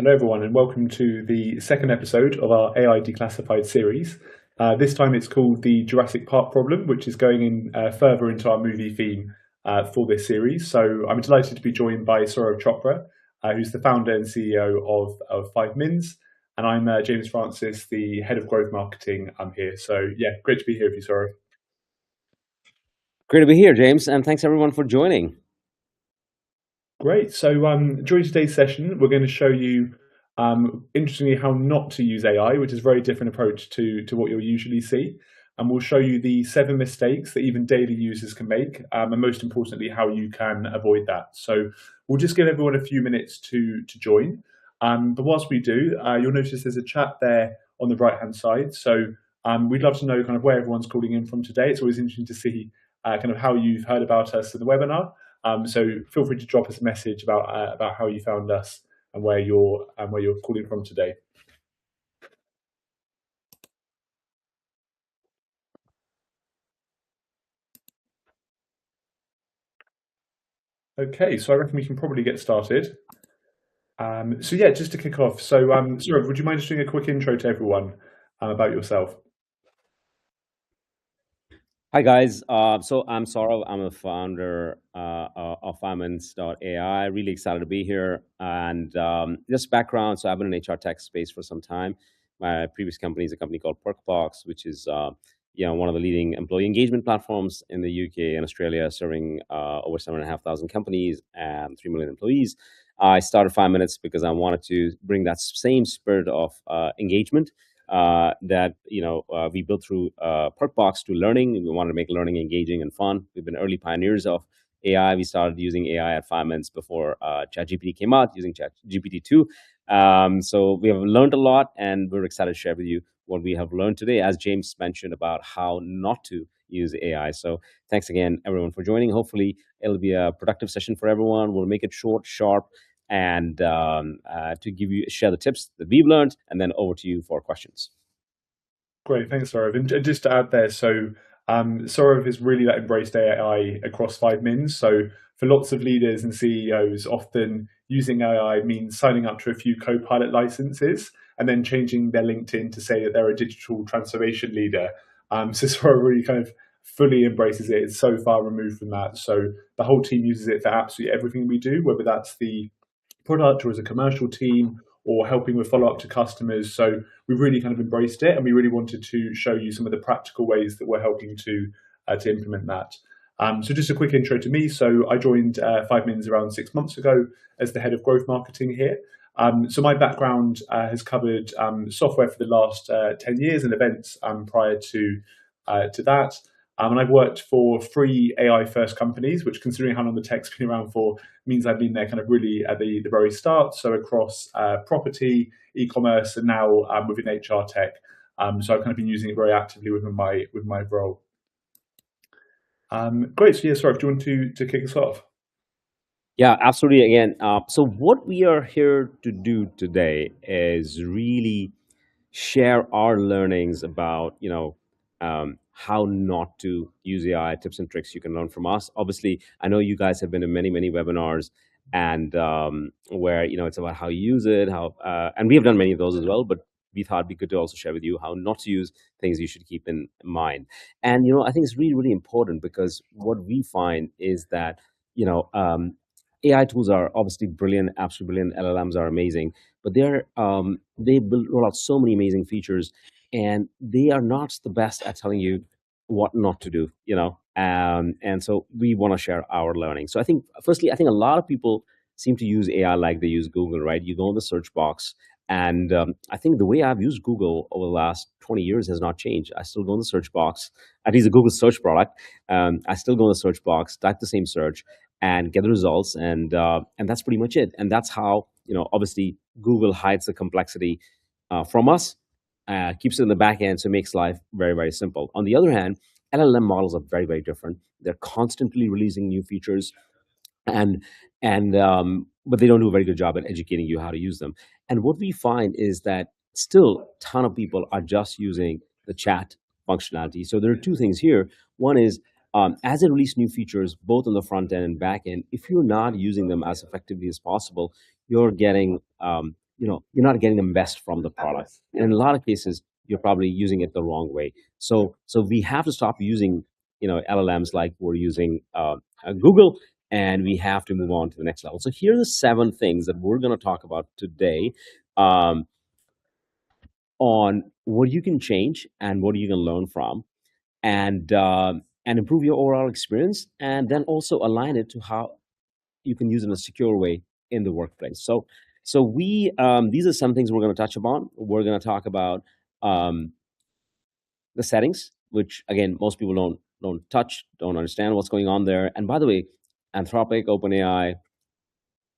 Hello, everyone, and welcome to the second episode of our AI Declassified series. This time it's called the Jurassic Park problem, which is going in further into our movie theme for this series. So I'm delighted to be joined by Saurav Chopra, who's the founder and CEO of 5Mins, and I'm James Francis, the head of growth marketing. I'm here. So yeah, great to be here with you, Saurav. Great to be here, James, and thanks everyone for joining. Great. So during today's session, we're going to show you, interestingly, how not to use AI, which is a very different approach to what you'll usually see. And we'll show you the 7 mistakes that even daily users can make, and most importantly, how you can avoid that. So we'll just give everyone a few minutes to join. But whilst we do, you'll notice there's a chat there on the right-hand side. So we'd love to know kind of where everyone's calling in from today. It's always interesting to see kind of how you've heard about us in the webinar. So feel free to drop us a message about how you found us and where you're calling from today. Okay, so I reckon we can probably get started. So yeah, just to kick off. So Saurav, would you mind just doing a quick intro to everyone about yourself? Hi guys, so I'm Saurav. I'm a founder of Finance.ai. Really excited to be here. And just background, so I've been in HR tech space for some time. My previous company is a company called Perkbox, which is one of the leading employee engagement platforms in the UK and Australia, serving over 7,500 companies and 3 million employees. I started 5 Minutes because I wanted to bring that same spirit of engagement that we built through Perkbox to learning. We wanted to make learning engaging and fun. We've been early pioneers of AI. We started using AI at 5 Minutes before ChatGPT came out, using ChatGPT 2. So we have learned a lot, and we're excited to share with you what we have learned today, as James mentioned, about how not to use AI. So thanks again, everyone, for joining. Hopefully, it'll be a productive session for everyone. We'll make it short, sharp, and to share the tips that we've learned, and then over to you for questions. Great, thanks, Saurav. And just to add there, so Saurav has really embraced AI across 5Mins. So for lots of leaders and CEOs, often using AI means signing up to a few Copilot licenses and then changing their LinkedIn to say that they're a digital transformation leader. So Saurav really kind of fully embraces it. It's so far removed from that. So the whole team uses it for absolutely everything we do, whether that's the product or as a commercial team or helping with follow-up to customers. So we really kind of embraced it, and we really wanted to show you some of the practical ways that we're helping to implement that. So just a quick intro to me. So I joined 5Mins around 6 months ago as the head of growth marketing here. So my background has covered software for the last 10 years and events prior to that. And I've worked for 3 AI-first companies, which, considering how long the tech's been around for, means I've been there kind of really at the very start. So across property, e-commerce, and now within HR tech. So I've kind of been using it very actively within my role. Great. So yeah, Saurav, do you want to kick us off? Yeah, absolutely. Again, so what we are here to do today is really share our learnings about how not to use AI, tips and tricks you can learn from us. Obviously, I know you guys have been in many webinars, and where it's about how you use it, and we have done many of those as well. But we thought it'd be good to also share with you how not to use things you should keep in mind. And I think it's really important, because what we find is that AI tools are obviously brilliant, absolutely brilliant. LLMs are amazing, but they roll out so many amazing features, and they are not the best at telling you what not to do. And so we want to share our learning. So I think, firstly, I think a lot of people seem to use AI like they use Google, right? You go in the search box, and I think the way I've used Google over the last 20 years has not changed. I still go in the search box, at least a Google search product. I still go in the search box, type the same search, and get the results, and that's pretty much it. And that's how obviously Google hides the complexity from us, keeps it in the back end, so it makes life very simple. On the other hand, LLM models are very different. They're constantly releasing new features, and but they don't do a very good job at educating you how to use them. And what we find is that still a ton of people are just using the chat functionality. So there are 2 things here. One is, as it releases new features, both on the front end and back end, if you're not using them as effectively as possible, you're getting you're not getting the best from the product. And in a lot of cases, you're probably using it the wrong way. So we have to stop using LLMs like we're using Google, and we have to move on to the next level. So here are the 7 things that we're going to talk about today, um, on what you can change and what you can learn from, and improve your overall experience, and then also align it to how you can use it in a secure way in the workplace. So we these are some things we're going to touch upon. We're going to talk about um, the settings, which again most people don't touch, don't understand what's going on there. And by the way, Anthropic, OpenAI,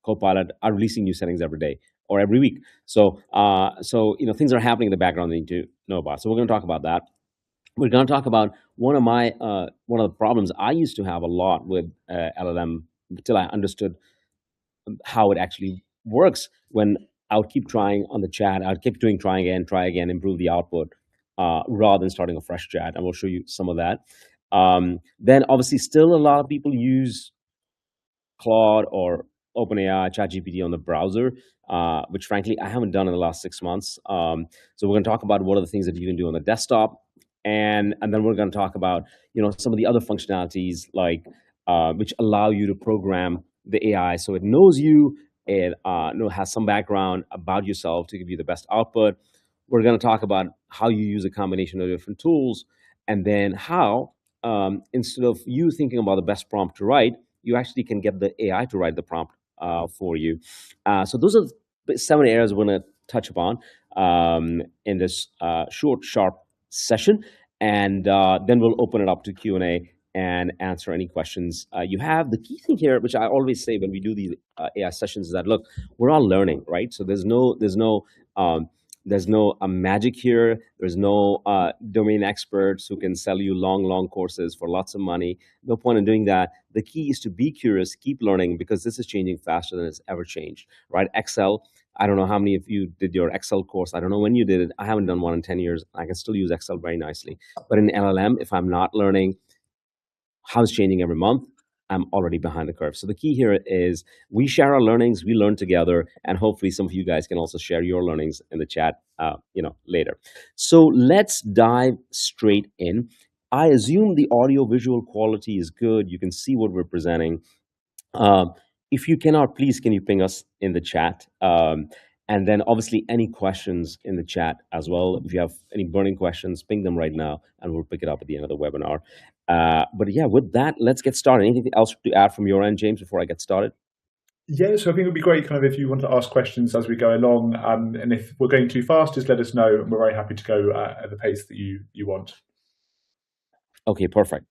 Copilot are releasing new settings every day or every week. So things are happening in the background that you need to know about. So we're going to talk about that. We're going to talk about one of the problems I used to have a lot with LLM until I understood how it actually works. When I would keep trying on the chat, I'd keep doing try again, improve the output, rather than starting a fresh chat. And we'll show you some of that. Then obviously still a lot of people use Claude or OpenAI, ChatGPT on the browser, which frankly I haven't done in the last 6 months. So we're going to talk about what are the things that you can do on the desktop, and then we're going to talk about some of the other functionalities like which allow you to program the AI so it knows you, it has some background about yourself to give you the best output. We're going to talk about how you use a combination of different tools, and then how instead of you thinking about the best prompt to write, you actually can get the AI to write the prompt for you. So those are the 7 areas we're going to touch upon in this short, sharp session, and then we'll open it up to Q&A and answer any questions you have. The key thing here, which I always say when we do these AI sessions, is that look, we're all learning, right? So there's no magic here. There's no domain experts who can sell you long courses for lots of money. No point in doing that. The key is to be curious, keep learning, because this is changing faster than it's ever changed, right? Excel, I don't know how many of you did your Excel course. I don't know when you did it. I haven't done one in 10 years. I can still use Excel very nicely. But in LLM, if I'm not learning how it's changing every month, I'm already behind the curve. So the key here is we share our learnings, we learn together, and hopefully some of you guys can also share your learnings in the chat, later. So let's dive straight in. I assume the audio visual quality is good. You can see what we're presenting. If you cannot, please can you ping us in the chat? And then obviously any questions in the chat as well. If you have any burning questions, ping them right now, and we'll pick it up at the end of the webinar. But yeah, with that, let's get started. Anything else to add from your end, James, before I get started? Yeah, so I think it would be great kind of if you want to ask questions as we go along, and if we're going too fast, just let us know, and we're very happy to go at the pace that you want. Okay, perfect.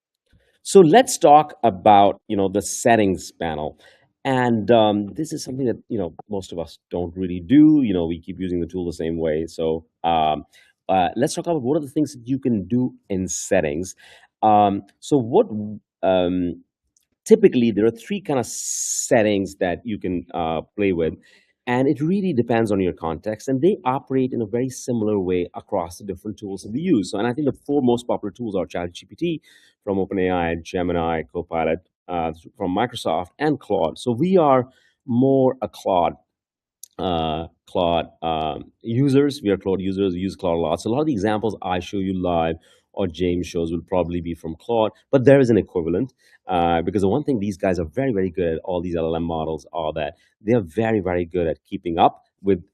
So let's talk about the settings panel. And this is something that most of us don't really do. We keep using the tool the same way. So let's talk about what are the things that you can do in settings. So what typically there are 3 kind of settings that you can play with, and it really depends on your context, and they operate in a very similar way across the different tools that we use. So, and I think the 4 most popular tools are ChatGPT from OpenAI, Gemini, Copilot from Microsoft, and Claude. So we are more a Claude users. We are Claude users. We use Claude a lot. So a lot of the examples I show you live or James shows will probably be from Claude, but there is an equivalent because the one thing these guys are very, very good at, all these LLM models, are that they are very, very good at keeping up with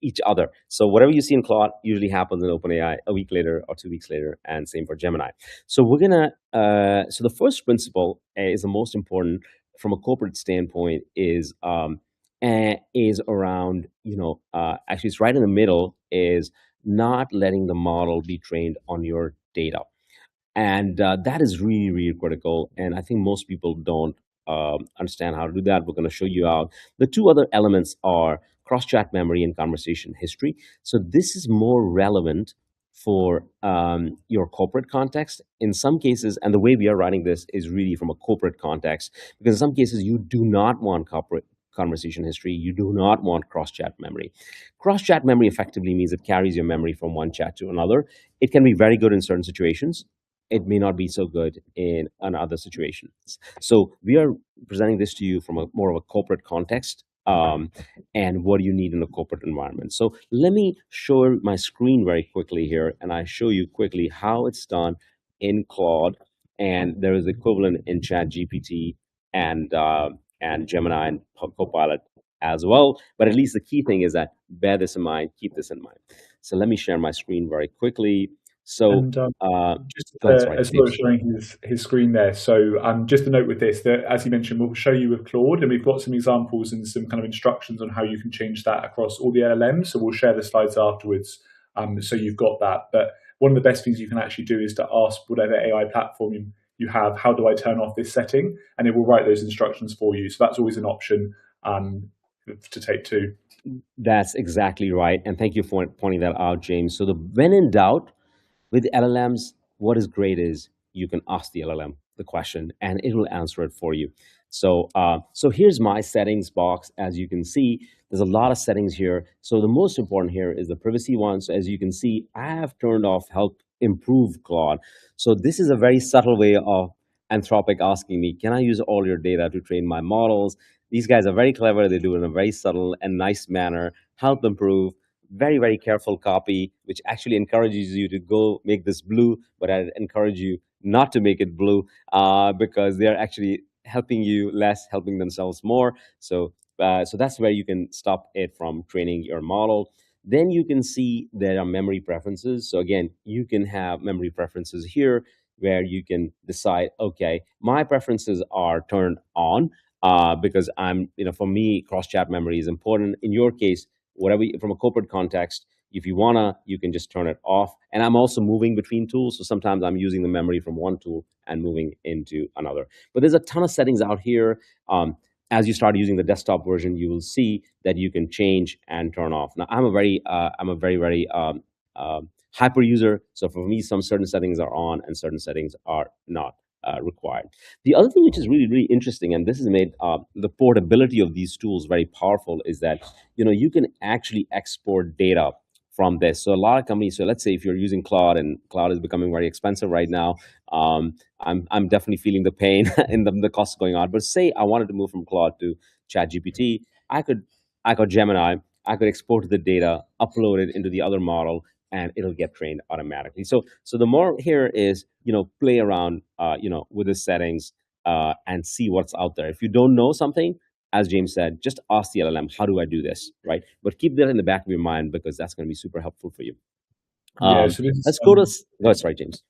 each other. So whatever you see in Claude usually happens in OpenAI a week later or 2 weeks later, and same for Gemini. So we're gonna. So the first principle is the most important from a corporate standpoint is around actually it's right in the middle, is not letting the model be trained on your data. And that is really, really critical. And I think most people don't understand how to do that. We're going to show you out. The 2 other elements are cross-chat memory and conversation history. So this is more relevant for your corporate context in some cases. And the way we are writing this is really from a corporate context, because in some cases you do not want corporate conversation history. You do not want cross-chat memory. Cross-chat memory effectively means it carries your memory from one chat to another. It can be very good in certain situations. It may not be so good in other situations. So we are presenting this to you from more of a corporate context. and what do you need in a corporate environment. So let me show my screen very quickly here, and I show you quickly how it's done in Claude, and there is equivalent in Chat GPT and Gemini and Copilot as well. But at least the key thing is that bear this in mind, keep this in mind. So let me share my screen very quickly. So And just go ahead, sorry, as well as James. showing his screen there. So just a note with this, that as you mentioned, we'll show you with Claude, and we've got some examples and some kind of instructions on how you can change that across all the LLMs. So we'll share the slides afterwards, so you've got that. But one of the best things you can actually do is to ask whatever AI platform you have, how do I turn off this setting? And it will write those instructions for you. So that's always an option to take too. That's exactly right. And thank you for pointing that out, James. So the when in doubt, with LLMs, what is great is you can ask the LLM the question and it will answer it for you. So here's my settings box. As you can see, there's a lot of settings here. So the most important here is the privacy one. So as you can see, I have turned off help improve Claude. So this is a very subtle way of Anthropic asking me, can I use all your data to train my models? These guys are very clever. They do it in a very subtle and nice manner. Help improve, very, very careful copy, which actually encourages you to go make this blue, but I encourage you not to make it blue because they're actually helping you less, helping themselves more. So that's where you can stop it from training your model. Then you can see there are memory preferences. So again, you can have memory preferences here where you can decide, okay, my preferences are turned on because for me, cross chat memory is important. In your case, whatever from a corporate context, if you wanna, you can just turn it off. And I'm also moving between tools, so sometimes I'm using the memory from one tool and moving into another. But there's a ton of settings out here. As you start using the desktop version, you will see that you can change and turn off. Now, I'm a very hyper user. So for me, some certain settings are on and certain settings are not required. The other thing which is really, really interesting, and this has made the portability of these tools very powerful, is that you can actually export data from this. So a lot of companies. So let's say if you're using Cloud, and Cloud is becoming very expensive right now. I'm definitely feeling the pain in the costs going on. But say I wanted to move from Cloud to ChatGPT, I could Gemini, I could export the data, upload it into the other model, and it'll get trained automatically. So the more here is play around with the settings and see what's out there. If you don't know something, as James said, just ask the LLM, how do I do this, right? But keep that in the back of your mind because that's going to be super helpful for you. Yeah, so this is Let's go to. Oh, sorry, James.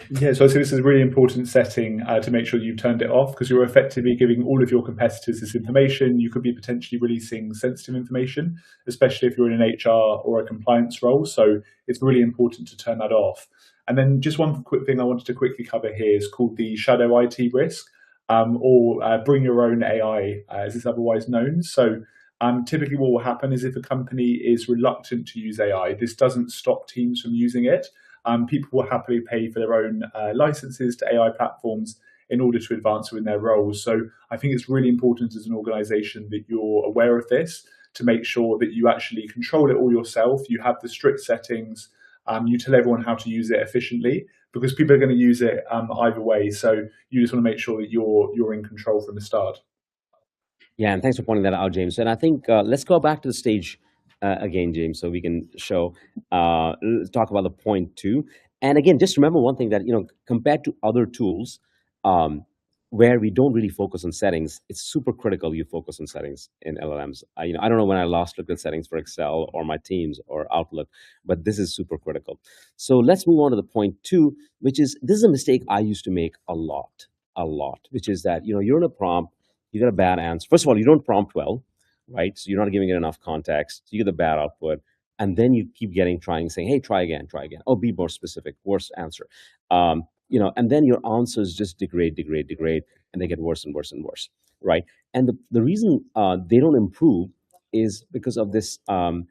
yeah, so I think this is a really important setting to make sure you've turned it off because you're effectively giving all of your competitors this information. You could be potentially releasing sensitive information, especially if you're in an HR or a compliance role. So it's really important to turn that off. And then just one quick thing I wanted to quickly cover here is called the shadow IT risk, or bring your own AI, as it's otherwise known. So typically what will happen is if a company is reluctant to use AI, this doesn't stop teams from using it. People will happily pay for their own licenses to AI platforms in order to advance within their roles. So I think it's really important as an organization that you're aware of this to make sure that you actually control it all yourself. You have the strict settings. You tell everyone how to use it efficiently because people are going to use it either way. So you just want to make sure that you're in control from the start. Yeah, and thanks for pointing that out, James. And I think let's go back to the stage again, James, so we can let's talk about the point two. And again, just remember one thing that compared to other tools, where we don't really focus on settings, it's super critical you focus on settings in LLMs. I don't know when I last looked at settings for Excel or my Teams or Outlook, but this is super critical. So let's move on to the point two, which is this is a mistake I used to make a lot, which is that you're in a prompt, you get a bad answer. First of all, you don't prompt well, right? So you're not giving it enough context. So you get the bad output, and then you keep saying, "Hey, try again, try again." Oh, be more specific. Worse answer. And then your answers just degrade, and they get worse and worse and worse, right? And the reason they don't improve is because of this whole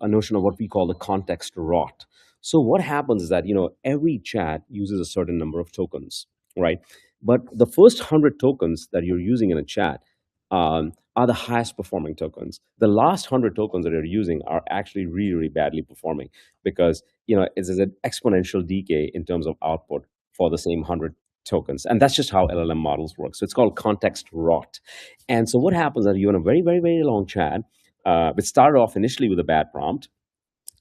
notion of what we call the context rot. So what happens is that every chat uses a certain number of tokens, right? But the first 100 tokens that you're using in a chat are the highest performing tokens. The last 100 tokens that you're using are actually really, really badly performing because it's an exponential decay in terms of output for the same 100 tokens. And that's just how LLM models work. So it's called context rot. And so what happens is you're in a very, very, very long chat, which started off initially with a bad prompt.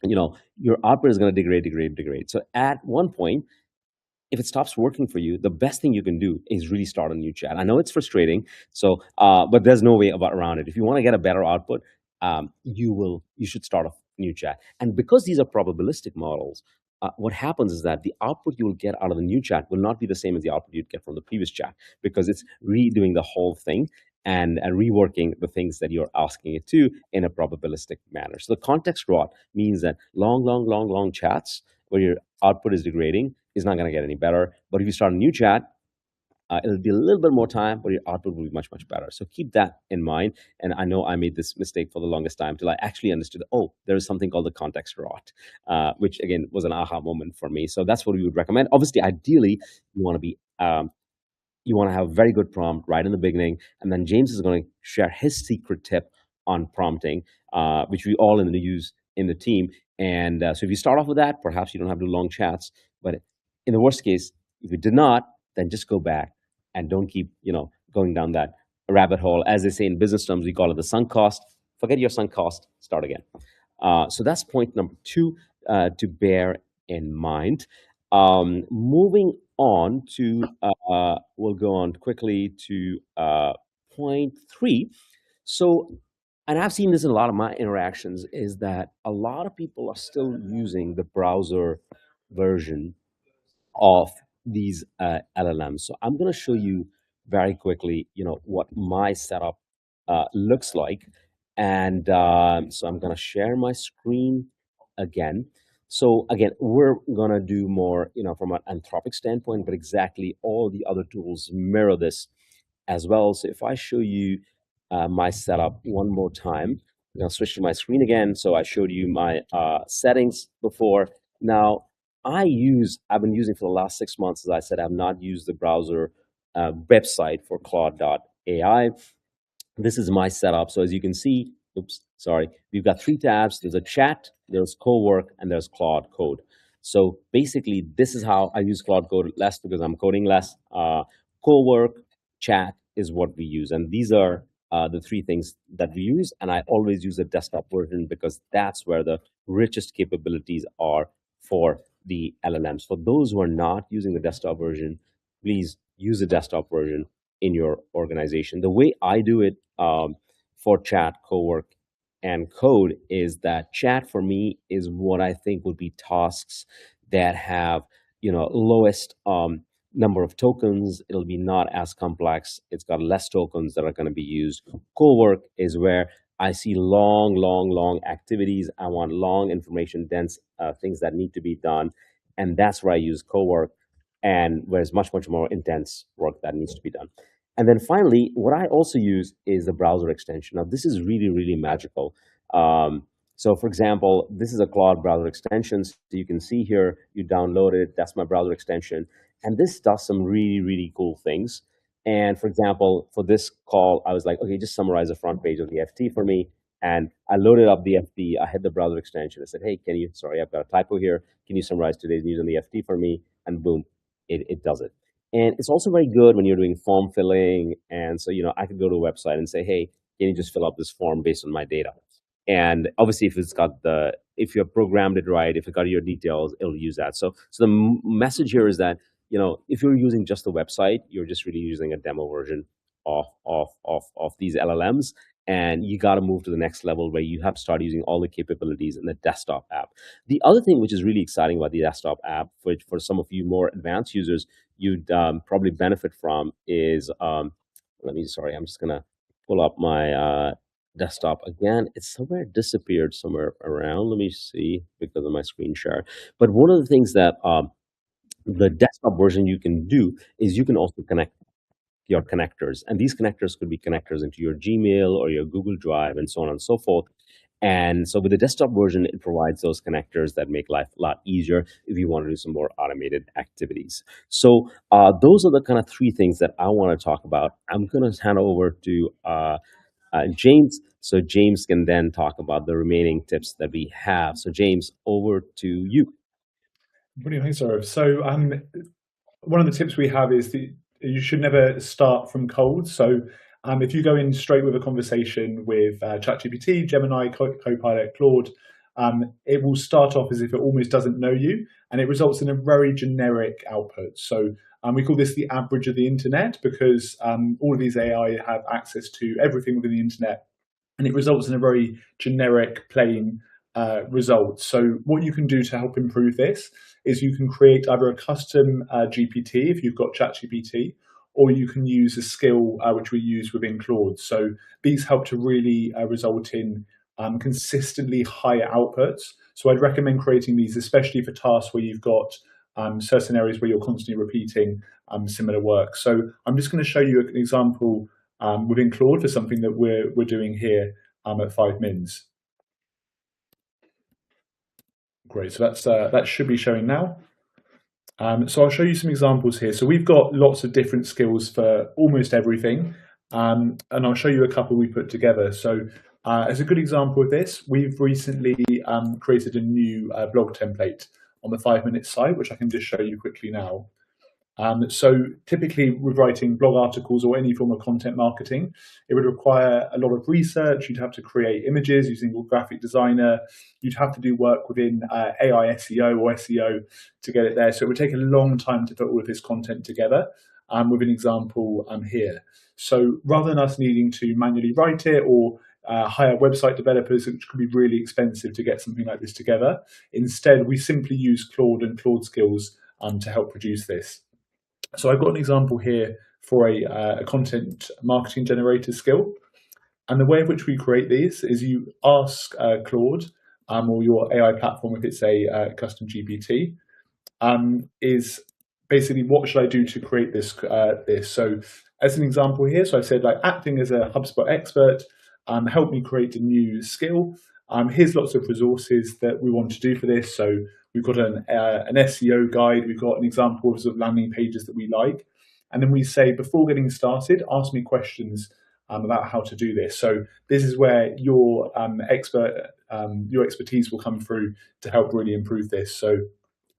Your output is going to degrade, degrade, degrade. So at one point, if it stops working for you, the best thing you can do is really start a new chat. I know it's frustrating, but there's no way around it. If you want to get a better output, you should start a new chat. And because these are probabilistic models, what happens is that the output you will get out of the new chat will not be the same as the output you'd get from the previous chat, because it's redoing the whole thing and reworking the things that you're asking it to in a probabilistic manner. So the context rot means that long, long, long, long chats where your output is degrading is not going to get any better. But if you start a new chat, it'll be a little bit more time, but your output will be much, much better. So keep that in mind. And I know I made this mistake for the longest time till I actually understood, oh, there is something called the context rot, which again was an aha moment for me. So that's what we would recommend. Obviously, ideally, you want to be you want to have a very good prompt right in the beginning. And then James is going to share his secret tip on prompting, which we all use in the team. And so if you start off with that, perhaps you don't have to do long chats. But in the worst case, if you did not, then just go back and don't keep, going down that rabbit hole. As they say in business terms, we call it the sunk cost. Forget your sunk cost, start again. So that's point number two to bear in mind. Moving on to, we'll go on quickly to point three. So, and I've seen this in a lot of my interactions, is that a lot of people are still using the browser version of these LLMs. So I'm going to show you very quickly, what my setup looks like. And so I'm going to share my screen again. So again, we're going to do more, from an Anthropic standpoint, but exactly all the other tools mirror this as well. So if I show you my setup one more time, I'm going to switch to my screen again. So I showed you my settings before. Now, I've been using for the last 6 months, as I said, I've not used the browser website for Claude.ai. This is my setup. So as you can see, oops, sorry, we've got three tabs. There's a chat, there's co-work, and there's Claude Code. So basically, this is how I use Claude Code less because I'm coding less. Co-work, chat is what we use. And these are the three things that we use. And I always use the desktop version because that's where the richest capabilities are for the LLMs. For those who are not using the desktop version, please use the desktop version in your organization. The way I do it for chat, co-work, and code is that chat for me is what I think would be tasks that have, lowest number of tokens. It'll be not as complex. It's got less tokens that are going to be used. Co-work is where I see long, long, long activities. I want long information dense things that need to be done. And that's where I use co-work, and where it's much, much more intense work that needs to be done. And then finally, what I also use is the browser extension. Now, this is really, really magical. So for example, this is a Claude browser extension. So you can see here, you download it. That's my browser extension. And this does some really, really cool things. And for example, for this call, I was like, okay, just summarize the front page of the FT for me. And I loaded up the FT. I hit the browser extension. I said, hey, sorry, I've got a typo here. Can you summarize today's news on the FT for me? And boom, it does it. And it's also very good when you're doing form filling. And so, I could go to a website and say, hey, can you just fill out this form based on my data? And obviously, if you have programmed it right, if it got your details, it'll use that. So the message here is that, if you're using just the website, you're just really using a demo version of these LLMs. And you got to move to the next level where you have to start using all the capabilities in the desktop app. The other thing which is really exciting about the desktop app, which for some of you more advanced users, you'd probably benefit from is, I'm just going to pull up my desktop again. It's somewhere disappeared somewhere around. Let me see because of my screen share. But one of the things that the desktop version you can do is you can also connect your connectors. And these connectors could be connectors into your Gmail or your Google Drive and so on and so forth. And so with the desktop version, it provides those connectors that make life a lot easier if you want to do some more automated activities. So those are the kind of three things that I want to talk about. I'm going to hand over to James. So James can then talk about the remaining tips that we have. So James, over to you. Brilliant, thanks, Saurav. So one of the tips we have is that you should never start from cold. So if you go in straight with a conversation with ChatGPT, Gemini, Copilot, Claude, it will start off as if it almost doesn't know you, and it results in a very generic output. So we call this the average of the internet because all of these AI have access to everything within the internet, and it results in a very generic, plain result. So what you can do to help improve this is you can create either a custom GPT if you've got ChatGPT, or you can use a skill which we use within Claude. So these help to really result in consistently higher outputs. So I'd recommend creating these, especially for tasks where you've got certain areas where you're constantly repeating similar work. So I'm just going to show you an example within Claude for something that we're doing here at 5mins. Great, so that should be showing now. So I'll show you some examples here. So we've got lots of different skills for almost everything, and I'll show you a couple we put together. So as a good example of this, we've recently created a new blog template on the 5 minute site, which I can just show you quickly now. So typically with writing blog articles or any form of content marketing, it would require a lot of research. You'd have to create images using a graphic designer. You'd have to do work within AI SEO or SEO to get it there. So it would take a long time to put all of this content together with an example here. So rather than us needing to manually write it or hire website developers, which could be really expensive to get something like this together, instead we simply use Claude and Claude skills to help produce this. So I've got an example here for a content marketing generator skill. And the way in which we create these is you ask Claude or your AI platform, if it's a custom GPT, is basically what should I do to create this? So as an example here, so I said like acting as a HubSpot expert, help me create a new skill. Here's lots of resources that we want to do for this. So we've got an SEO guide. We've got an example of landing pages that we like. And then we say, before getting started, ask me questions about how to do this. So this is where your expertise will come through to help really improve this. So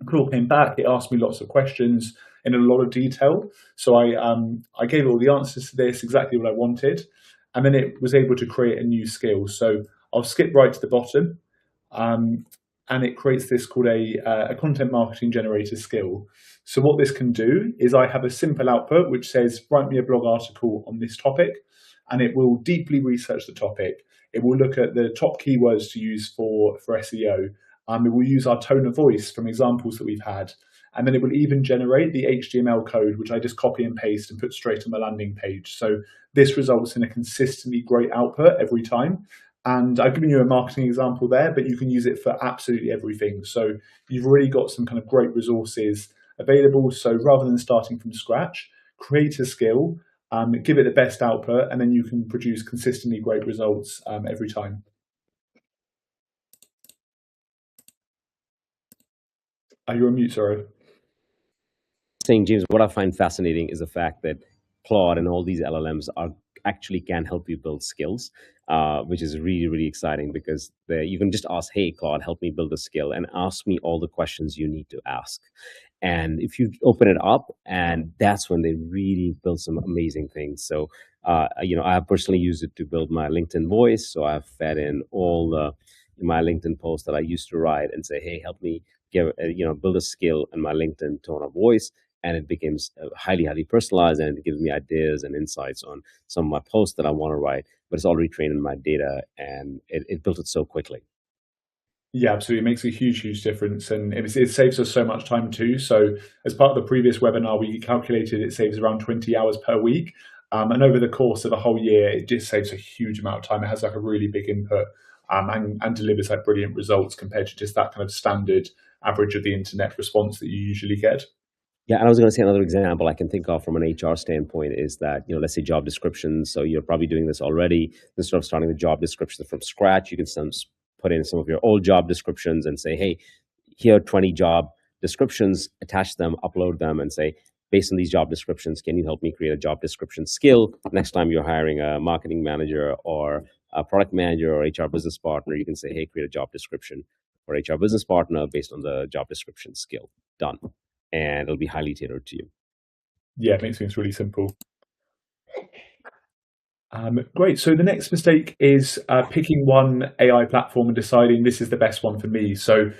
Claude came back, it asked me lots of questions in a lot of detail. So I gave it all the answers to this, exactly what I wanted. And then it was able to create a new skill. So I'll skip right to the bottom. And it creates this called a content marketing generator skill. So what this can do is I have a simple output which says, write me a blog article on this topic, and it will deeply research the topic. It will look at the top keywords to use for SEO. It will use our tone of voice from examples that we've had. And then it will even generate the HTML code, which I just copy and paste and put straight on the landing page. So this results in a consistently great output every time. And I've given you a marketing example there, but you can use it for absolutely everything. So you've already got some kind of great resources available. So rather than starting from scratch, create a skill, give it the best output, and then you can produce consistently great results every time. You're on mute, sorry. Saying, James, what I find fascinating is the fact that Claude and all these LLMs are actually can help you build skills, which is really, really exciting because you can just ask, hey, Claude, help me build a skill, and ask me all the questions you need to ask. And if you open it up, and that's when they really build some amazing things. So, I have personally used it to build my LinkedIn voice. So I've fed in all my LinkedIn posts that I used to write and say, hey, help me build a skill in my LinkedIn tone of voice. And it becomes highly, highly personalized, and it gives me ideas and insights on some of my posts that I want to write, but it's already trained in my data, and it built it so quickly. Yeah, absolutely. It makes a huge, huge difference. And it saves us so much time too. So as part of the previous webinar, we calculated it saves around 20 hours per week. And over the course of a whole year, it just saves a huge amount of time. It has like a really big input and delivers like brilliant results compared to just that kind of standard average of the internet response that you usually get. Yeah, and I was going to say another example I can think of from an HR standpoint is that, let's say job descriptions. So you're probably doing this already. Instead of starting the job description from scratch, you can put in some of your old job descriptions and say, hey, here are 20 job descriptions, attach them, upload them, and say, based on these job descriptions, can you help me create a job description skill? Next time you're hiring a marketing manager or a product manager or HR business partner, you can say, hey, create a job description for HR business partner based on the job description skill. Done. and it'll be highly tailored to you. Yeah, it makes things really simple. Great. So the next mistake is picking one AI platform and deciding this is the best one for me. So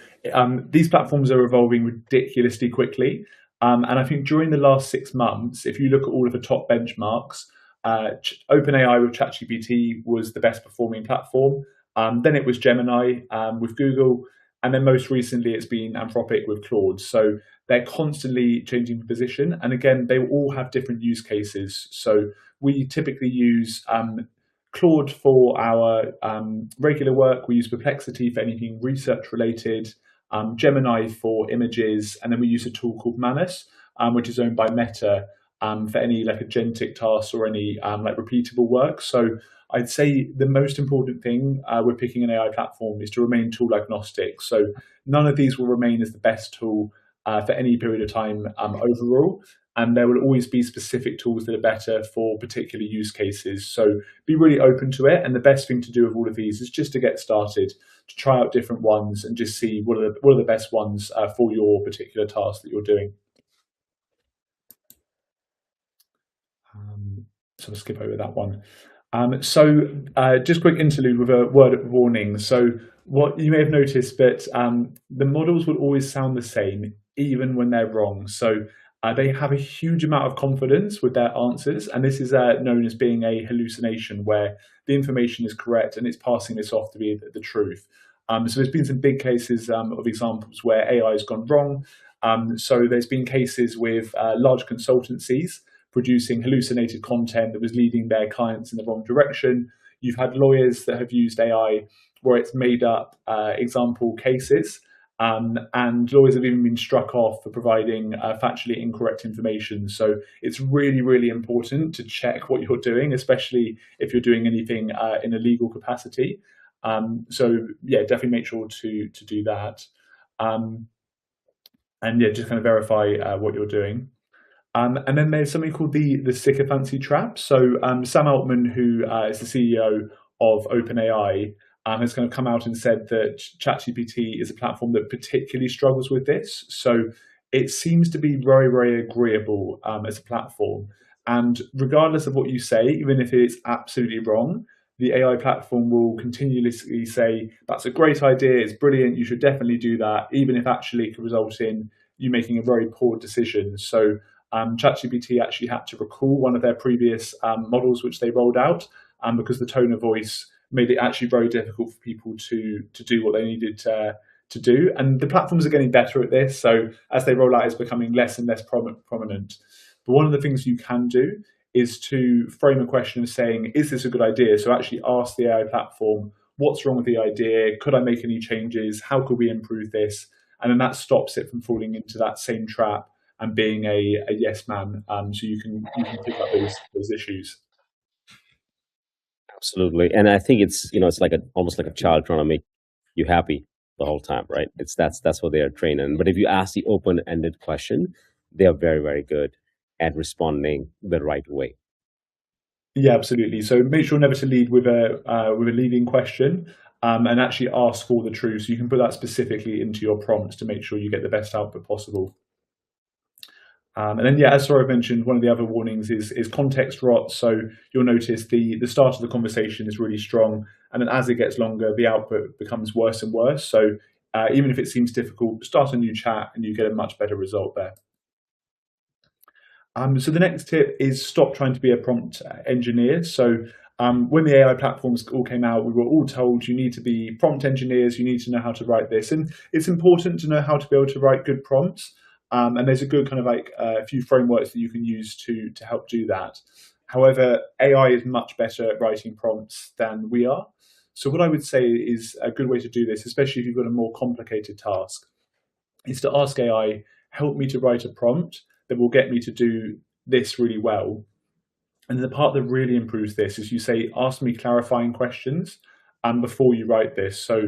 these platforms are evolving ridiculously quickly. And I think during the last 6 months, if you look at all of the top benchmarks, OpenAI with ChatGPT was the best performing platform. Then it was Gemini with Google. And then most recently, it's been Anthropic with Claude. So they're constantly changing position. And again, they all have different use cases. So we typically use Claude for our regular work. We use Perplexity for anything research related, Gemini for images, and then we use a tool called Manus, which is owned by Meta for any like agentic tasks or any like repeatable work. So I'd say the most important thing with picking an AI platform is to remain tool agnostic. So none of these will remain as the best tool for any period of time overall. And there will always be specific tools that are better for particular use cases. So be really open to it. And the best thing to do with all of these is just to get started, to try out different ones and just see what are the best ones for your particular task that you're doing. So I'll skip over that one. Just quick interlude with a word of warning. So what you may have noticed, but the models will always sound the same, even when they're wrong. So they have a huge amount of confidence with their answers, and this is known as being a hallucination, where the information is correct and it's passing this off to be the truth. So there's been some big cases of examples where AI has gone wrong. So there's been cases with large consultancies producing hallucinated content that was leading their clients in the wrong direction. You've had lawyers that have used AI where it's made up example cases. And lawyers have even been struck off for providing factually incorrect information. So it's really, really important to check what you're doing, especially if you're doing anything in a legal capacity. So yeah, definitely make sure to do that. And yeah, just kind of verify what you're doing. And then there's something called the sycophancy trap. So Sam Altman, who is the CEO of OpenAI, has kind of come out and said that ChatGPT is a platform that particularly struggles with this. So it seems to be very, very agreeable as a platform. And regardless of what you say, even if it's absolutely wrong, the AI platform will continuously say, that's a great idea, it's brilliant, you should definitely do that, even if actually it could result in you making a very poor decision. So ChatGPT actually had to recall one of their previous models which they rolled out because the tone of voice made it actually very difficult for people to do what they needed to do. And the platforms are getting better at this. So as they roll out, it's becoming less and less prominent. But one of the things you can do is to frame a question of saying, is this a good idea? So actually ask the AI platform, what's wrong with the idea? Could I make any changes? How could we improve this? And then that stops it from falling into that same trap and being a yes man. So you can pick up those issues. Absolutely. And I think it's like almost like a child trying to make you happy the whole time, right? That's what they are trained in. But if you ask the open-ended question, they are very, very good at responding the right way. Yeah, absolutely. So make sure never to lead with a leading question, and actually ask for the truth. So you can put that specifically into your prompts to make sure you get the best output possible. And then, yeah, as Saurav mentioned, one of the other warnings is context rot. So you'll notice the start of the conversation is really strong, and then as it gets longer, the output becomes worse and worse. So even if it seems difficult, start a new chat and you get a much better result there. So the next tip is stop trying to be a prompt engineer. So when the AI platforms all came out, we were all told you need to be prompt engineers, you need to know how to write this. And it's important to know how to be able to write good prompts. And there's a good kind of like a few frameworks that you can use to help do that. However, AI is much better at writing prompts than we are. So what I would say is a good way to do this, especially if you've got a more complicated task, is to ask AI, help me to write a prompt that will get me to do this really well. And the part that really improves this is you say, ask me clarifying questions before you write this. So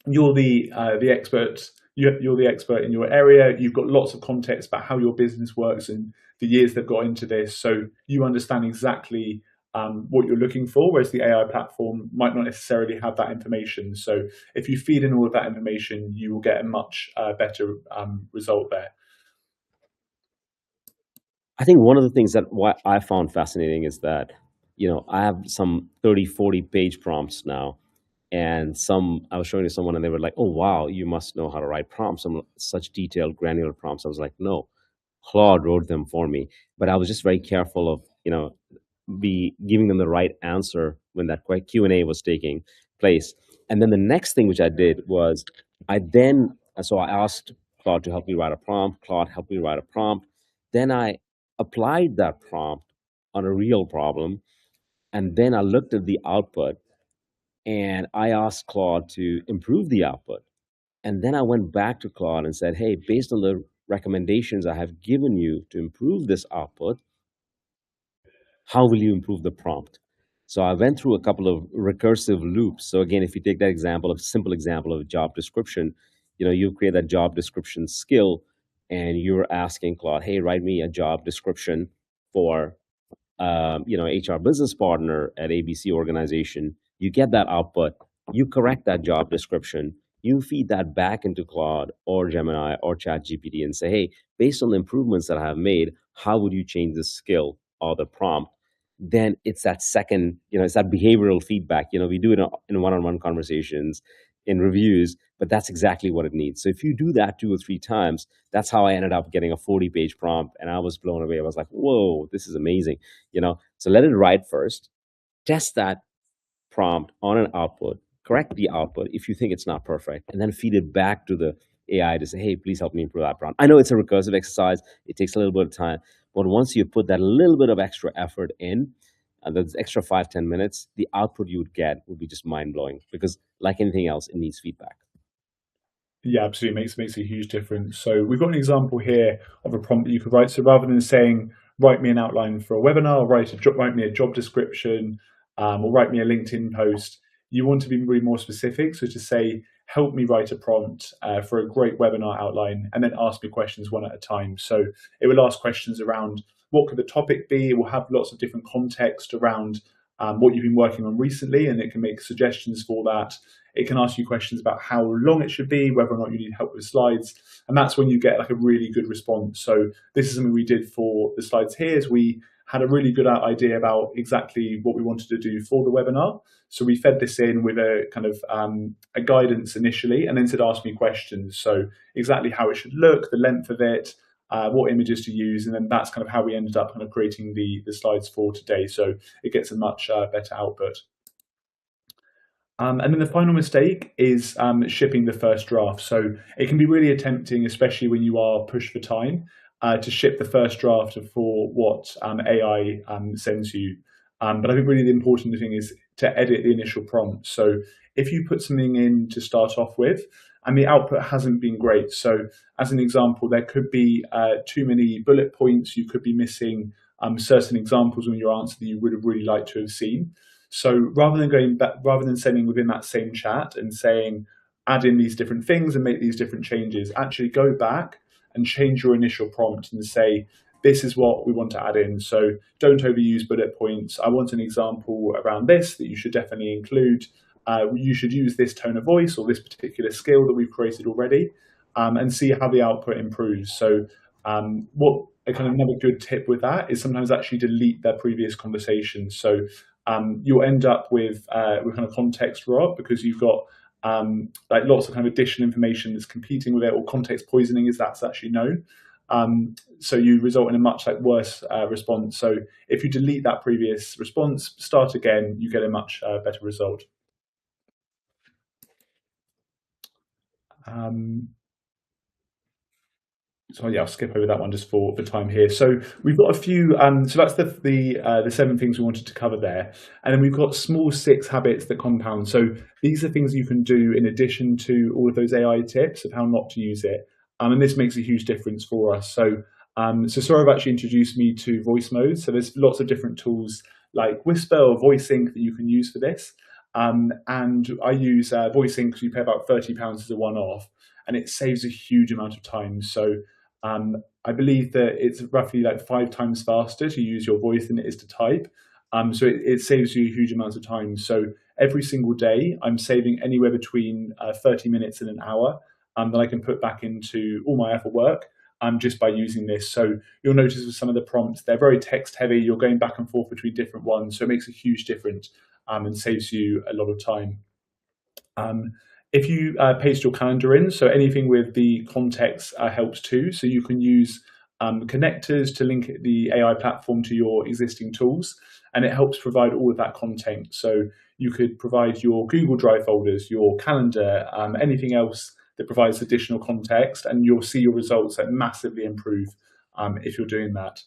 you're the expert. You're the expert in your area. You've got lots of context about how your business works and the years they've got into this. So you understand exactly what you're looking for, whereas the AI platform might not necessarily have that information. So if you feed in all of that information, you will get a much better result there. I think one of the things that what I found fascinating is that, I have some 30, 40 page prompts now. And some, I was showing to someone and they were like, oh, wow, you must know how to write prompts, some such detailed, granular prompts. I was like, no, Claude wrote them for me. But I was just very careful of, be giving them the right answer when that Q&A was taking place. And then the next thing which I did was so I asked Claude to help me write a prompt. Claude helped me write a prompt. Then I applied that prompt on a real problem. And then I looked at the output and I asked Claude to improve the output. And then I went back to Claude and said, hey, based on the recommendations I have given you to improve this output, how will you improve the prompt? So I went through a couple of recursive loops. So again, if you take that example, of simple example of a job description, you create that job description skill and you're asking Claude, hey, write me a job description for HR business partner at ABC organization. You get that output, you correct that job description, you feed that back into Claude or Gemini or ChatGPT and say, hey, based on the improvements that I have made, how would you change the skill or the prompt? Then it's that second, it's that behavioral feedback. We do it in one-on-one conversations, in reviews, but that's exactly what it needs. So if you do that 2 or 3 times, that's how I ended up getting a 40-page prompt, and I was blown away. I was like, whoa, this is amazing. So let it write first, test that prompt on an output, correct the output if you think it's not perfect, and then feed it back to the AI to say, hey, please help me improve that prompt. I know it's a recursive exercise. It takes a little bit of time. But once you put that little bit of extra effort in, and those extra 5, 10 minutes, the output you would get would be just mind blowing because, like anything else, it needs feedback. Yeah, absolutely makes a huge difference. So we've got an example here of a prompt that you could write. So rather than saying, write me an outline for a webinar, or write me a job description, or write me a LinkedIn post, you want to be really more specific. So to say, help me write a prompt for a great webinar outline, and then ask me questions one at a time. So it will ask questions around what could the topic be. It will have lots of different context around what you've been working on recently, and it can make suggestions for that. It can ask you questions about how long it should be, whether or not you need help with slides, and that's when you get like a really good response. So this is something we did for the slides here. Is we had a really good idea about exactly what we wanted to do for the webinar. So we fed this in with a kind of a guidance initially, and then said, ask me questions. So exactly how it should look, the length of it, what images to use, and then that's kind of how we ended up kind of creating the slides for today. So it gets a much better output. And then the final mistake is shipping the first draft. So it can be really tempting, especially when you are pushed for time, to ship the first draft for what AI sends you. But I think really the important thing is to edit the initial prompt. So if you put something in to start off with, and the output hasn't been great. So as an example, there could be too many bullet points. You could be missing certain examples in your answer that you would have really liked to have seen. So rather than going back, rather than sending within that same chat and saying, add in these different things and make these different changes, actually go back and change your initial prompt and say, this is what we want to add in. So don't overuse bullet points. I want an example around this that you should definitely include. You should use this tone of voice or this particular skill that we've created already, and see how the output improves. So what a kind of another good tip with that is sometimes actually delete their previous conversation. So you'll end up with kind of context rot because you've got like lots of kind of additional information that's competing with it, or context poisoning, as that's actually known. So you result in a much worse response. So if you delete that previous response, start again, you get a much better result. So yeah, I'll skip over that one just for time here. So we've got a few. So that's the 7 things we wanted to cover there, and then we've got small 6 habits that compound. So these are things you can do in addition to all of those AI tips of how not to use it, and this makes a huge difference for us. So Saurav actually introduced me to voice mode. So there's lots of different tools like Whisper or VoiceSync that you can use for this. And I use VoiceSync because you pay about £30 as a one-off, and it saves a huge amount of time. So I believe that it's roughly 5 times faster to use your voice than it is to type. So it saves you huge amounts of time. So every single day, I'm saving anywhere between 30 minutes and an hour that I can put back into all my other work. just by using this. So you'll notice with some of the prompts, they're very text heavy. You're going back and forth between different ones. So it makes a huge difference and saves you a lot of time. Um, if you paste your calendar in, so anything with the context helps too. So you can use connectors to link the AI platform to your existing tools, and it helps provide all of that content. So you could provide your Google Drive folders, your calendar, anything else that provides additional context, and you'll see your results that massively improve if you're doing that.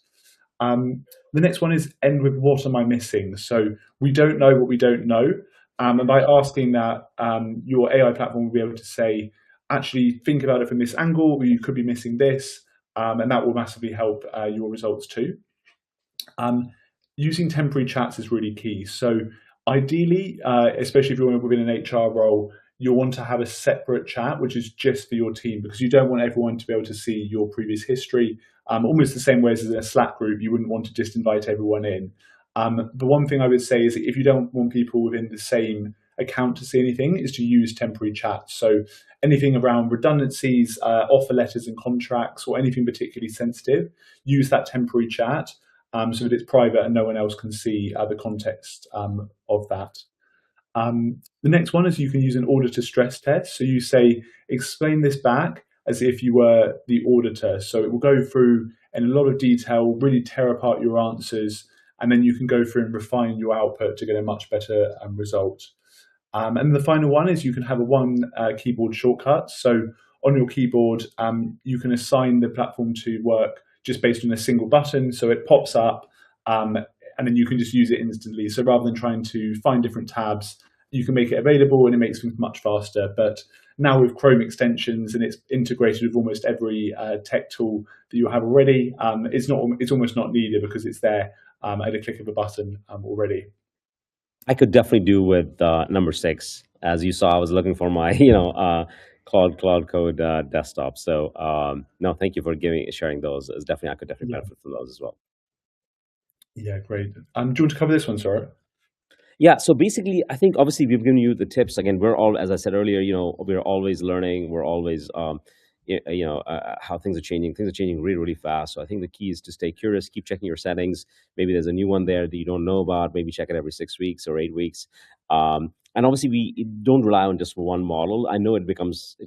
The next one is end with what am I missing? So we don't know what we don't know. And by asking that, your AI platform will be able to say, actually think about it from this angle, or you could be missing this, and that will massively help your results too. Um, Using temporary chats is really key. So ideally, especially if you're within an HR role, you'll want to have a separate chat, which is just for your team, because you don't want everyone to be able to see your previous history. Almost the same way as in a Slack group, you wouldn't want to just invite everyone in. The one thing I would say is if you don't want people within the same account to see anything, is to use temporary chats. So anything around redundancies, offer letters and contracts, or anything particularly sensitive, use that temporary chat so that it's private and no one else can see the context of that. The next one is you can use an auditor stress test. So you say, explain this back as if you were the auditor. So it will go through in a lot of detail, really tear apart your answers, and then you can go through and refine your output to get a much better result. And the final one is you can have a one keyboard shortcut. So on your keyboard, you can assign the platform to work just based on a single button. So it pops up and then you can just use it instantly. So rather than trying to find different tabs, you can make it available and it makes things much faster. But now with Chrome extensions and it's integrated with almost every tech tool that you have already, it's almost not needed because it's there at a click of a button already. I could definitely do with number six. As you saw, I was looking for my, Cloud Code desktop. So no, thank you for sharing those. It's definitely I could definitely Yeah, benefit from those as well. yeah, great. Do you want to cover this one, Sarah? Yeah. So basically, I think obviously we've given you the tips. Again, we're all, as I said earlier, we're always learning. We're always, how things are changing. Things are changing really, really fast. So I think the key is to stay curious, keep checking your settings. Maybe there's a new one there that you don't know about. Maybe check it every 6 weeks or 8 weeks. And obviously, we don't rely on just one model. I know it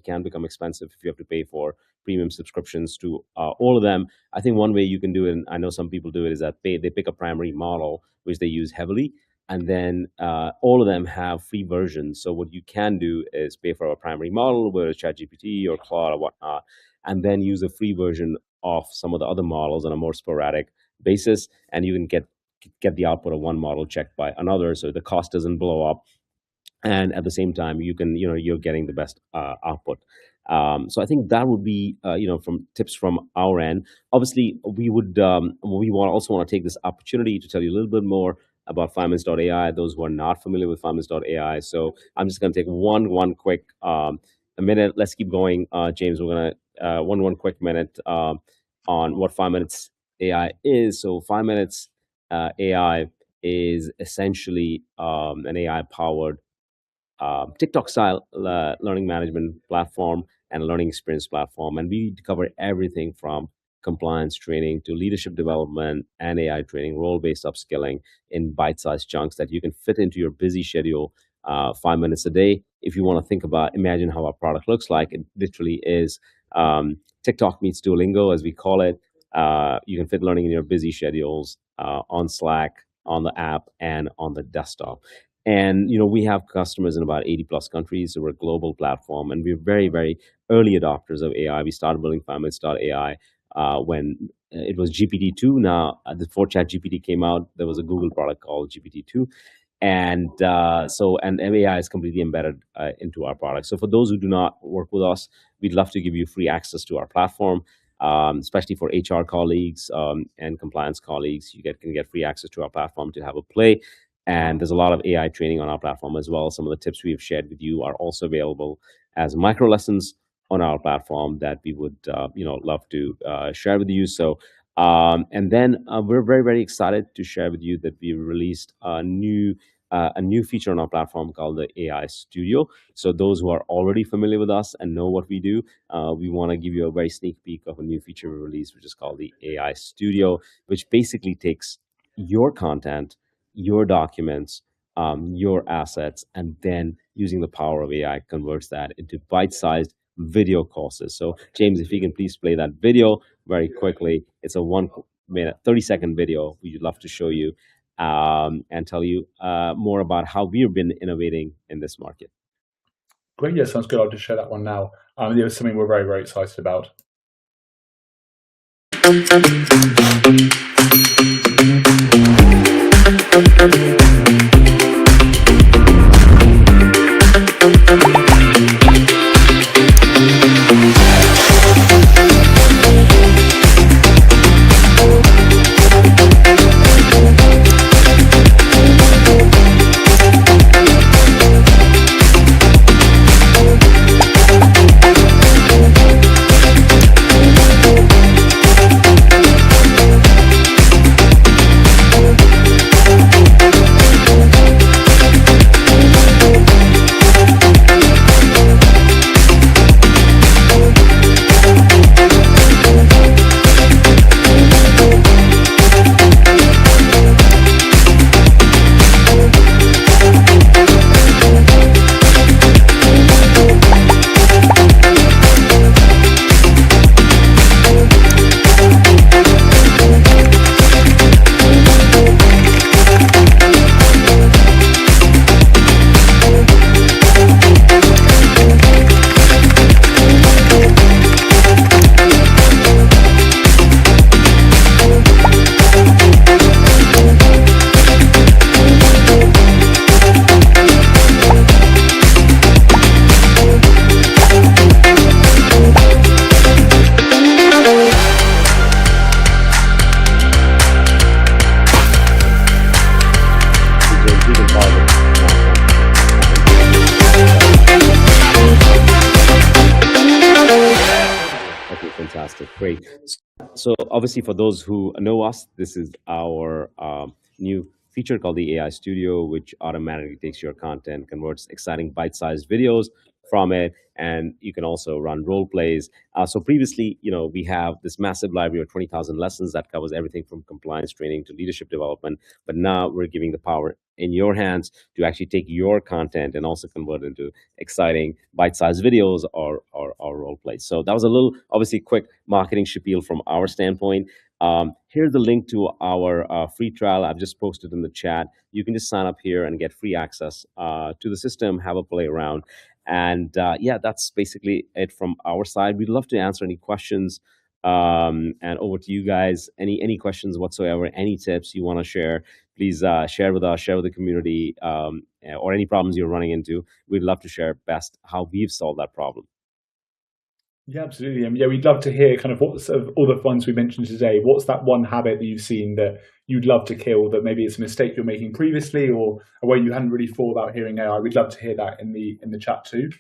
can become expensive if you have to pay for premium subscriptions to all of them. I think one way you can do it, and I know some people do it, is that they pick a primary model which they use heavily, and then all of them have free versions. So what you can do is pay for a primary model, whether it's ChatGPT or Claude or whatnot, and then use a free version of some of the other models on a more sporadic basis, and you can get the output of one model checked by another, so the cost doesn't blow up, and at the same time you're getting the best output. So I think that would be from tips from our end. Obviously we also want to take this opportunity to tell you a little bit more about 5minutes.ai, those who are not familiar with 5minutes.ai. So I'm just going to take one quick a minute. Let's keep going. James, we're going to one quick minute on what 5minutes AI is. So 5minutes AI is essentially an AI powered TikTok style learning management platform and learning experience platform. And we cover everything from compliance training to leadership development and AI training, role based upskilling in bite sized chunks that you can fit into your busy schedule 5 minutes a day. If you want to imagine how our product looks like, it literally is TikTok meets Duolingo, as we call it. You can fit learning in your busy schedules on Slack, on the app, and on the desktop. And we have customers in about 80 plus countries, so we're a global platform, and we're very, very early adopters of AI. We started building 5minutes.ai when it was GPT-2. Now, before ChatGPT came out, there was a Google product called GPT-2, and and AI is completely embedded into our product. So for those who do not work with us, we'd love to give you free access to our platform. Especially for HR colleagues and compliance colleagues, you can get free access to our platform to have a play. And there's a lot of AI training on our platform as well. Some of the tips we have shared with you are also available as micro lessons on our platform that we would, love to share with you. So, and then we're very, very excited to share with you that we released a new a new feature on our platform called the AI Studio. So those who are already familiar with us and know what we do, we want to give you a very sneak peek of a new feature we released, which is called the AI Studio, which basically takes your content, your documents, your assets, and then using the power of AI converts that into bite-sized video courses. So James, if you can please play that video very quickly. It's a 1 minute, 30-second video. We'd love to show you and tell you more about how we've been innovating in this market. Great, yeah, sounds good. I'll just share that one now. Yeah, it's something we're very, very excited about. Okay, fantastic, great. So obviously, for those who know us, this is our new feature called the AI Studio, which automatically takes your content, converts exciting bite-sized videos from it, and you can also run role plays. So previously, we have this massive library of 20,000 lessons that covers everything from compliance training to leadership development. But now we're giving the power in your hands to actually take your content and also convert it into exciting bite-sized videos or role plays. So that was a little, obviously, quick marketing spiel from our standpoint. Here's the link to our free trial. I've just posted in the chat. You can just sign up here and get free access to the system, have a play around. And yeah, that's basically it from our side. We'd love to answer any questions. And over to you guys. Any questions whatsoever, any tips you want to share, please share with us, share with the community, or any problems you're running into. We'd love to share best how we've solved that problem. Yeah, absolutely. Yeah, we'd love to hear kind of what's of all the ones we mentioned today. What's that one habit that you've seen that you'd love to kill? That maybe it's a mistake you're making previously, or a way you hadn't really thought about hearing AI. We'd love to hear that in the chat too.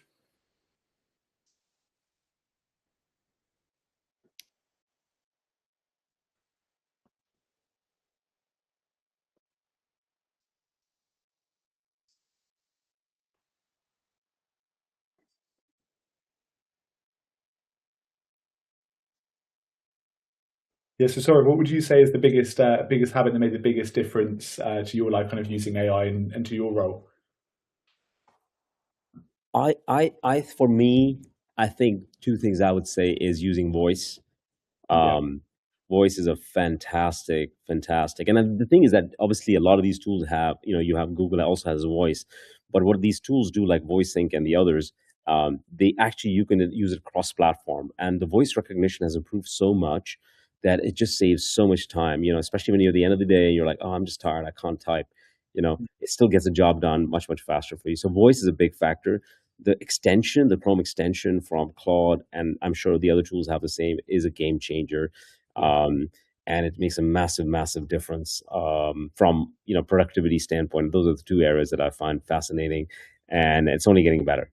Yeah. So, sorry, what would you say is the biggest habit that made the biggest difference to your life, kind of using AI and to your role? For me, I think two things I would say is using voice. Yeah. Voice is a fantastic. And then the thing is that obviously a lot of these tools have, you have Google that also has a voice, but what these tools do, like VoiceSync and the others, they actually you can use it cross-platform, and the voice recognition has improved so much that it just saves so much time. Especially when you're at the end of the day and you're like, oh, I'm just tired, I can't type. It still gets the job done much faster for you. So voice is a big factor. The Chrome extension from Claude, and I'm sure the other tools have the same, is a game changer. Um, and it makes a massive difference from productivity standpoint. Those are the two areas that I find fascinating, and it's only getting better.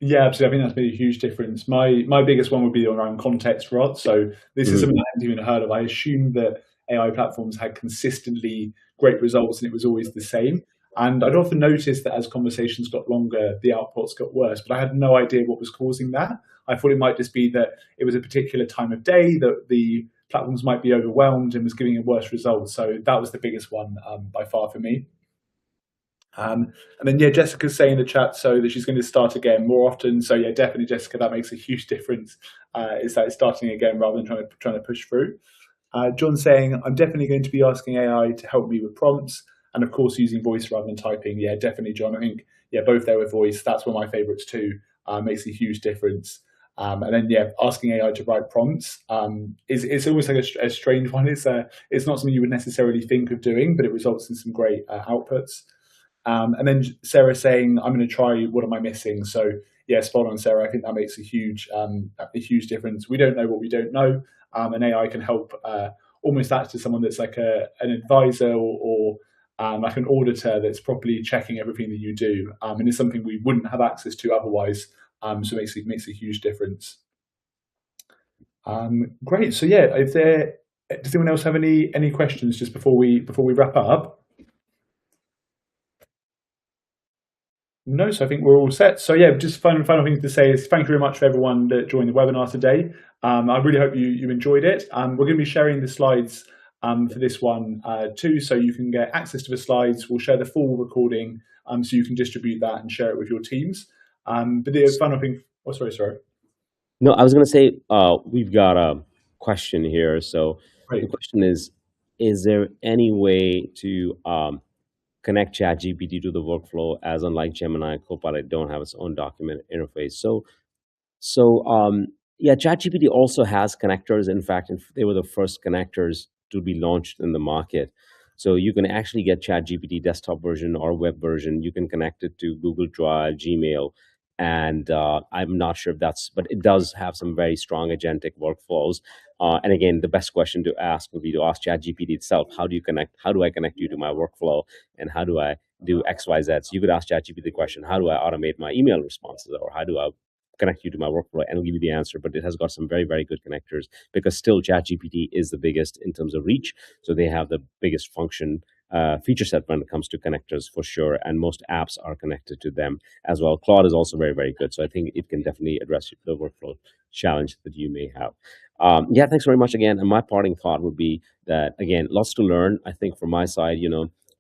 Yeah, absolutely. I think that's made a huge difference. My biggest one would be around context, Rod. So this is something I hadn't even heard of. I assumed that AI platforms had consistently great results and it was always the same. And I'd often noticed that as conversations got longer, the outputs got worse, but I had no idea what was causing that. I thought it might just be that it was a particular time of day that the platforms might be overwhelmed and was giving a worse result. So that was the biggest one by far for me. And then yeah, Jessica's saying in the chat so that she's going to start again more often. So yeah, definitely Jessica, that makes a huge difference. Is that it's starting again rather than trying to push through. John saying I'm definitely going to be asking AI to help me with prompts, and of course using voice rather than typing. Yeah, definitely, John. I think yeah, both there with voice. That's one of my favorites too. Makes a huge difference. And then yeah, asking AI to write prompts is it's almost like a strange one. It's not something you would necessarily think of doing, but it results in some great outputs. And then Sarah saying, "I'm going to try. What am I missing?" So yeah, spot on, Sarah. I think that makes a huge difference. We don't know what we don't know, and AI can help almost act as someone that's like an advisor or like an auditor that's properly checking everything that you do, and it's something we wouldn't have access to otherwise. So it makes a huge difference. Great. So yeah, if there does anyone else have any questions just before we wrap up? No, so I think we're all set. So yeah, just final thing to say is thank you very much for everyone that joined the webinar today. I really hope you enjoyed it. We're going to be sharing the slides for this one too, so you can get access to the slides. We'll share the full recording so you can distribute that and share it with your teams. But the final thing, oh sorry. No, I was going to say we've got a question here. So the Great. question is there any way to connect ChatGPT to the workflow, as unlike Gemini, Copilot don't have its own document interface? So yeah, ChatGPT also has connectors. In fact, they were the first connectors to be launched in the market. So you can actually get ChatGPT desktop version or web version. You can connect it to Google Drive, Gmail, and I'm not sure if but it does have some very strong agentic workflows. And again, the best question to ask would be to ask ChatGPT itself, how do you connect? How do I connect you to my workflow? And how do I do X, Y, Z? So you could ask ChatGPT the question, how do I automate my email responses? Or how do I connect you to my workflow, and it'll give you the answer. But it has got some very, very good connectors because still ChatGPT is the biggest in terms of reach. So they have the biggest feature set when it comes to connectors for sure. And most apps are connected to them as well. Claude is also very, very good. So I think it can definitely address the workflow challenge that you may have. Yeah, thanks very much again. And my parting thought would be that, again, lots to learn. I think from my side,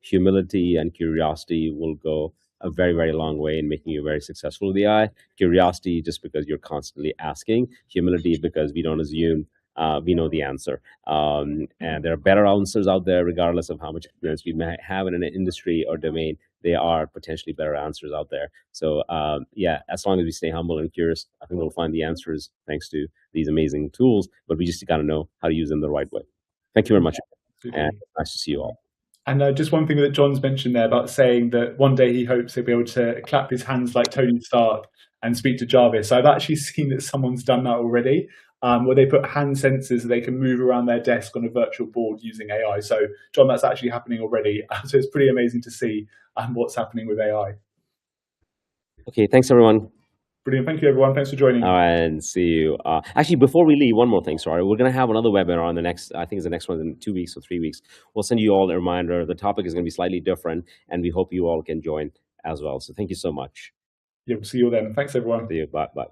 humility and curiosity will go a very, very long way in making you very successful with AI. Curiosity, just because you're constantly asking. Humility, because we don't assume we know the answer. And there are better answers out there, regardless of how much experience we may have in an industry or domain. There are potentially better answers out there. So yeah, as long as we stay humble and curious, I think we'll find the answers thanks to these amazing tools. But we just got to know how to use them the right way. Thank you very much. Absolutely. And nice to see you all. And just one thing that John's mentioned there about saying that one day he hopes he'll be able to clap his hands like Tony Stark and speak to Jarvis. I've actually seen that someone's done that already, where they put hand sensors that they can move around their desk on a virtual board using AI. So, John, that's actually happening already. So it's pretty amazing to see what's happening with AI. Okay, thanks, everyone. Brilliant. Thank you, everyone. Thanks for joining. And see you. Actually, before we leave, one more thing. Sorry, we're going to have another webinar on the next, I think it's the next one in 2 weeks or 3 weeks. We'll send you all a reminder. The topic is going to be slightly different, and we hope you all can join as well. So thank you so much. Yeah, we'll see you all then. Thanks, everyone. See you. Bye. Bye.